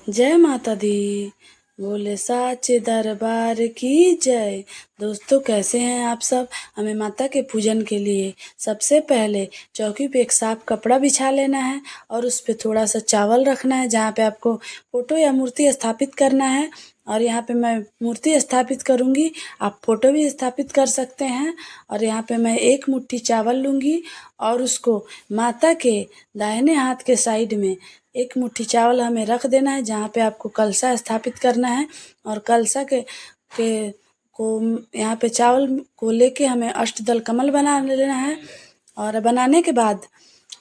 जय माता दी। बोले साचे दरबार की जय। दोस्तों, कैसे हैं आप सब। हमें माता के पूजन के लिए सबसे पहले चौकी पे एक साफ कपड़ा बिछा लेना है और उस पे थोड़ा सा चावल रखना है जहाँ पे आपको फोटो या मूर्ति स्थापित करना है। और यहाँ पे मैं मूर्ति स्थापित करूँगी, आप फोटो भी स्थापित कर सकते हैं। और यहाँ पे मैं एक मुट्ठी चावल लूँगी और उसको माता के दाहिने हाथ के साइड में एक मुट्ठी चावल हमें रख देना है जहाँ पे आपको कलशा स्थापित करना है। और कलशा के को यहाँ पे चावल को लेके हमें अष्टदल कमल बना लेना है। और बनाने के बाद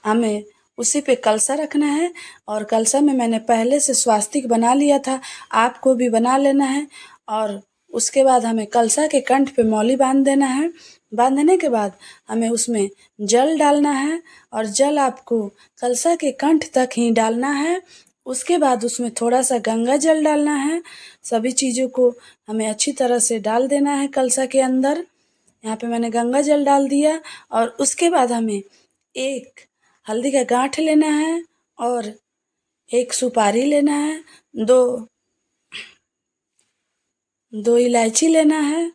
हमें उसी पे कलशा रखना है। और कलशा में मैंने पहले से स्वास्तिक बना लिया था, आपको भी बना लेना है। और उसके बाद हमें कलशा के कंठ पे मौली बांध देना है। बांधने के बाद हमें उसमें जल डालना है और जल आपको कलशा के कंठ तक ही डालना है। उसके बाद उसमें थोड़ा सा गंगा जल डालना है। सभी चीज़ों को हमें अच्छी तरह से डाल देना है कलशा के अंदर। यहाँ पे मैंने गंगा जल डाल दिया और उसके बाद हमें एक हल्दी का गांठ लेना है और एक सुपारी लेना है, दो इलायची लेना है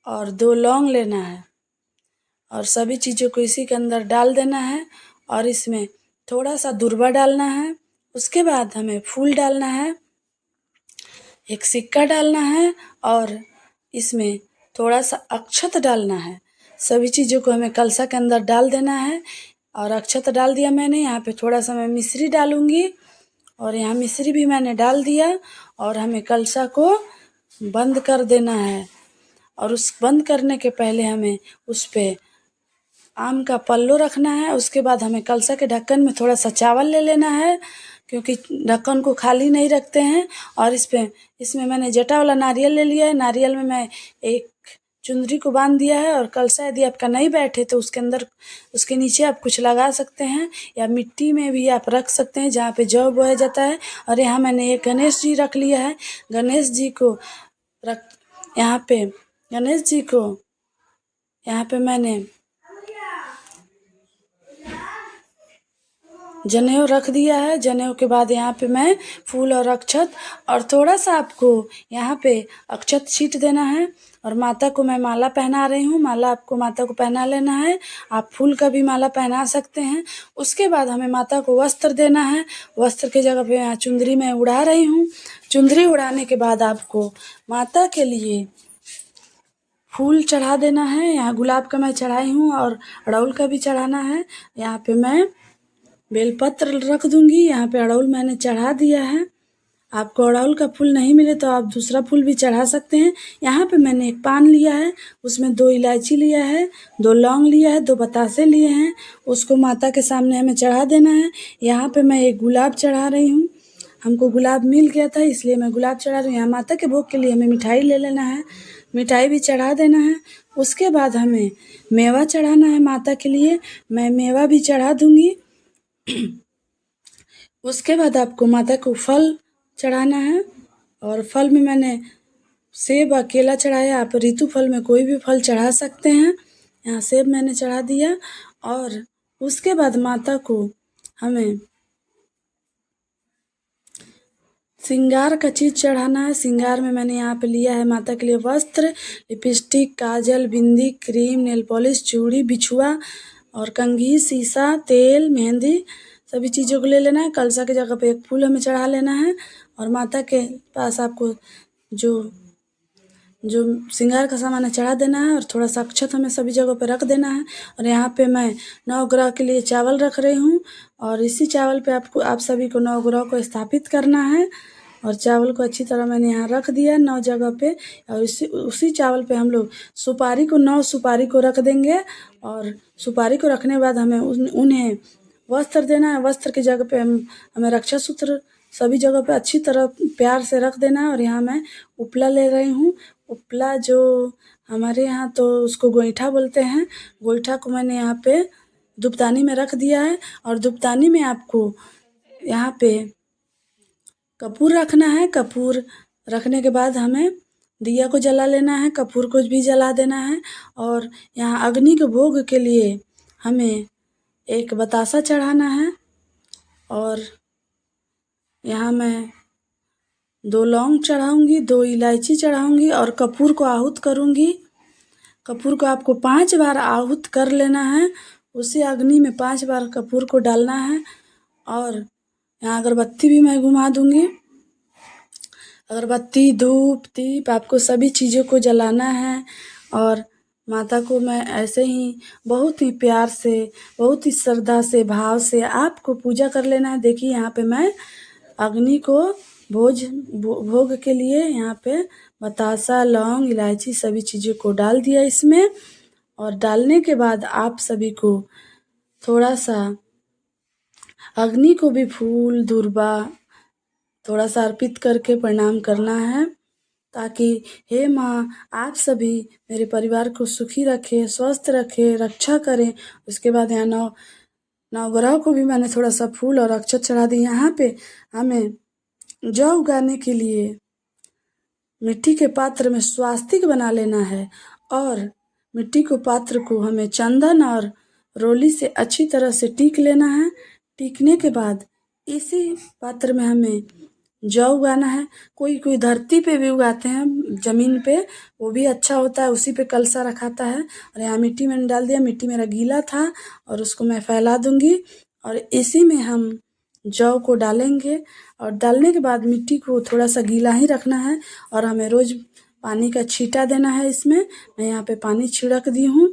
और 2 लौंग लेना है। और सभी चीज़ों को इसी के अंदर डाल देना है और इसमें थोड़ा सा दूर्वा डालना है। उसके बाद हमें फूल डालना है, एक सिक्का डालना है और इसमें थोड़ा सा अक्षत डालना है। सभी चीज़ों को हमें कलशा के अंदर डाल देना है। और अक्षत डाल दिया मैंने। यहाँ पे थोड़ा सा मैं मिश्री डालूँगी और यहाँ मिश्री भी मैंने डाल दिया। और हमें कलशा को बंद कर देना है। और उस बंद करने के पहले हमें उस पे आम का पल्लू रखना है। उसके बाद हमें कलशा के ढक्कन में थोड़ा सा चावल ले लेना है, क्योंकि ढक्कन को खाली नहीं रखते हैं। और इसमें मैंने जटा वाला नारियल ले लिया है। नारियल में मैं एक चुंदरी को बांध दिया है। और कलशा यदि आपका नहीं बैठे तो उसके अंदर उसके नीचे आप कुछ लगा सकते हैं या मिट्टी में भी आप रख सकते हैं जहाँ पे जौ बोया जाता है। और यहाँ मैंने एक गणेश जी रख लिया है। गणेश जी को रख यहाँ पे गणेश जी को यहाँ पे मैंने जनेऊ रख दिया है। जनेऊ के बाद यहाँ पे मैं फूल और अक्षत और थोड़ा सा आपको यहाँ पे अक्षत छींट देना है। और माता को मैं माला पहना रही हूँ। माला आपको माता को पहना लेना है। आप फूल का भी माला पहना सकते हैं। उसके बाद हमें माता को वस्त्र देना है। वस्त्र की जगह पे यहाँ चुंदरी मैं उड़ा रही हूँ। चुंदरी उड़ाने के बाद आपको माता के लिए फूल चढ़ा देना है। यहाँ गुलाब का मैं चढ़ाई हूँ और अड़हुल का भी चढ़ाना है। यहाँ पे मैं बेलपत्र रख दूंगी। यहाँ पे अड़हुल मैंने चढ़ा दिया है। आपको अड़हुल का फूल नहीं मिले तो आप दूसरा फूल भी चढ़ा सकते हैं। यहाँ पे मैंने एक पान लिया है, उसमें 2 इलायची लिया है, 2 लौंग लिया है, 2 बतासे लिए हैं। उसको माता के सामने हमें चढ़ा देना है। यहाँ पे मैं एक गुलाब चढ़ा रही हूँ। हमको गुलाब मिल गया था इसलिए मैं गुलाब चढ़ा रही हूँ। यहाँ माता के भोग के लिए हमें मिठाई ले लेना है, मिठाई भी चढ़ा देना है। उसके बाद हमें मेवा चढ़ाना है माता के लिए। मैं मेवा भी चढ़ा दूंगी। उसके बाद आपको माता को फल चढ़ाना है। और फल में मैंने सेब और केला चढ़ाया। आप ऋतु फल में कोई भी फल चढ़ा सकते हैं। यहाँ सेब मैंने चढ़ा दिया। और उसके बाद माता को हमें श्रृंगार का चीज़ चढ़ाना है। श्रृंगार में मैंने यहाँ पे लिया है माता के लिए वस्त्र, लिपस्टिक, काजल, बिंदी, क्रीम, नेल पॉलिश, चूड़ी, बिछुआ और कंघी, शीशा, तेल, मेहंदी, सभी चीज़ों को ले लेना है। कलशा की जगह पे एक फूल हमें चढ़ा लेना है। और माता के पास आपको जो जो श्रृंगार का सामान है चढ़ा देना है। और थोड़ा सा अक्षत हमें सभी जगहों पे रख देना है। और यहाँ पे मैं नवग्रह के लिए चावल रख रही हूँ। और इसी चावल पे आप सभी को नवग्रह को स्थापित करना है। और चावल को अच्छी तरह मैंने यहाँ रख दिया 9 जगह पे। और उसी चावल पे हम लोग सुपारी को 9 सुपारी को रख देंगे। और सुपारी को रखने के बाद हमें उन्हें वस्त्र देना है। वस्त्र की जगह पे हमें रक्षा सूत्र सभी जगह पे अच्छी तरह प्यार से रख देना है। और यहाँ मैं उपला ले रही हूँ। उपला जो हमारे यहाँ तो उसको गोईठा बोलते हैं। गोईठा को मैंने यहाँ पे धूपदानी में रख दिया है। और धूपदानी में आपको यहाँ पे कपूर रखना है। कपूर रखने के बाद हमें दिया को जला लेना है, कपूर को भी जला देना है। और यहाँ अग्नि के भोग के लिए हमें एक बतासा चढ़ाना है। और यहाँ मैं 2 लौंग चढ़ाऊँगी, 2 इलायची चढ़ाऊँगी और कपूर को आहूत करूँगी। कपूर को आपको 5 बार आहूत कर लेना है। उसी अग्नि में 5 बार कपूर को डालना है और यहाँ अगरबत्ती भी मैं घुमा दूँगी। अगरबत्ती, धूप, दीप आपको सभी चीज़ों को जलाना है और माता को मैं ऐसे ही बहुत ही प्यार से, बहुत ही श्रद्धा से, भाव से आपको पूजा कर लेना है। देखिए यहाँ पे मैं अग्नि को भोग के लिए यहाँ पे बतासा, लौंग, इलायची सभी चीज़ों को डाल दिया इसमें। और डालने के बाद आप सभी को थोड़ा सा अग्नि को भी फूल, दूर्बा थोड़ा सा अर्पित करके प्रणाम करना है, ताकि हे माँ आप सभी मेरे परिवार को सुखी रखे, स्वस्थ रखे, रक्षा करें। उसके बाद यहाँ नवग्रह को भी मैंने थोड़ा सा फूल और अक्षत चढ़ा दी। यहाँ पे हमें जौ उगाने के लिए मिट्टी के पात्र में स्वास्तिक बना लेना है और मिट्टी को पात्र को हमें चंदन और रोली से अच्छी तरह से टीक लेना है। टीकने के बाद इसी पात्र में हमें जौ उगाना है। कोई कोई धरती पे भी उगाते हैं, ज़मीन पे, वो भी अच्छा होता है। उसी पे कलसा रखाता है और यहाँ मिट्टी मैंने डाल दिया। मिट्टी मेरा गीला था और उसको मैं फैला दूँगी और इसी में हम जौ को डालेंगे और डालने के बाद मिट्टी को थोड़ा सा गीला ही रखना है और हमें रोज़ पानी का छींटा देना है इसमें। मैं यहाँ पे पानी छिड़क दी हूँ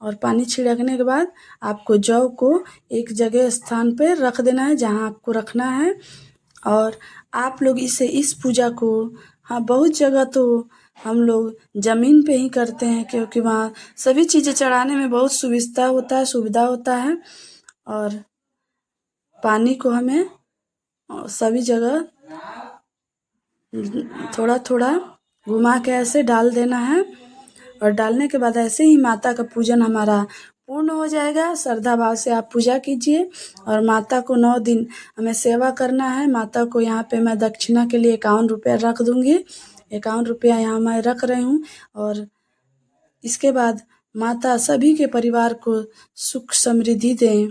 और पानी छिड़कने के बाद आपको जौ को एक जगह स्थान पे रख देना है जहाँ आपको रखना है। और आप लोग इस पूजा को, हाँ, बहुत जगह तो हम लोग ज़मीन पे ही करते हैं, क्योंकि वहाँ सभी चीज़ें चढ़ाने में बहुत सुविधा होता है और पानी को हमें सभी जगह थोड़ा थोड़ा घुमा के ऐसे डाल देना है। और डालने के बाद ऐसे ही माता का पूजन हमारा पूर्ण हो जाएगा। श्रद्धा भाव से आप पूजा कीजिए और माता को 9 दिन हमें सेवा करना है। माता को यहाँ पे मैं दक्षिणा के लिए 51 रुपया रख दूँगी। 51 रुपया यहाँ मैं रख रही हूँ और इसके बाद माता सभी के परिवार को सुख समृद्धि दें,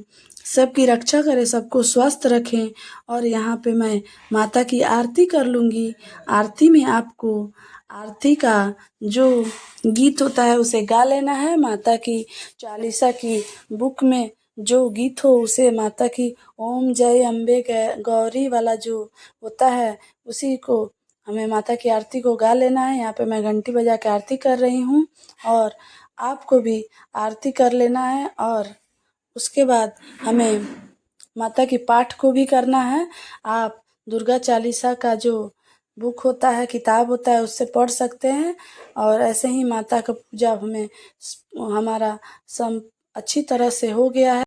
सबकी रक्षा करें, सबको स्वस्थ रखें। और यहाँ पे मैं माता की आरती कर लूँगी। आरती में आपको आरती का जो गीत होता है उसे गा लेना है। माता की चालीसा की बुक में जो गीत हो उसे, माता की ओम जय अम्बे गौरी वाला जो होता है उसी को हमें माता की आरती को गा लेना है। यहाँ पे मैं घंटी बजा के आरती कर रही हूँ और आपको भी आरती कर लेना है। और उसके बाद हमें माता की पाठ को भी करना है। आप दुर्गा चालीसा का जो बुक होता है, किताब होता है, उससे पढ़ सकते हैं और ऐसे ही माता का पूजा हमारा अच्छी तरह से हो गया है।